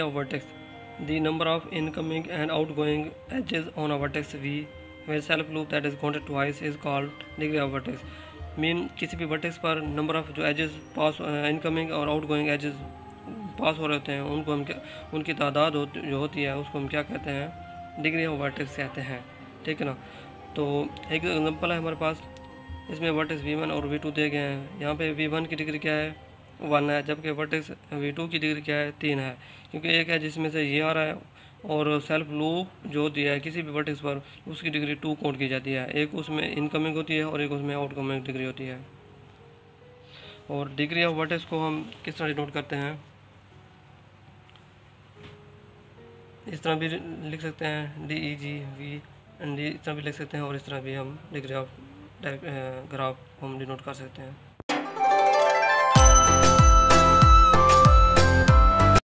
of vertex, the number of incoming and outgoing edges on a vertex V with self loop that is counted twice is called degree of vertex. Mean किसी भी vertex पर number of जो edges पास incoming और outgoing edges पास हो रहे होते हैं उनको हम क्या उनकी तादाद जो होती है उसको हम क्या कहते हैं, डिग्री ऑफ वर्टेक्स कहते हैं। ठीक है ना। तो एक एग्जांपल है हमारे पास, इसमें वर्टेक्स V1 और V2 दिए गए हैं। यहाँ पे V1 की डिग्री क्या है, 1 है, जबकि वर्टेक्स V2 की डिग्री क्या है, 3 है। क्योंकि एक है जिसमें से ये आ रहा है और सेल्फ लूप जो दिया है किसी भी वर्टेक्स पर उसकी डिग्री 2 काउंट की जाती है। एक उसमें इनकमिंग होती है और एक उसमें आउटकमिंग डिग्री होती है। और डिग्री ऑफ वर्टेक्स को हम किस तरह डिनोट करते हैं, इस तरह भी लिख सकते हैं DEGV एंड इस तरह भी लिख सकते हैं, और इस तरह भी हम डिग्री ऑफ ग्राफ हम डिनोट कर सकते हैं।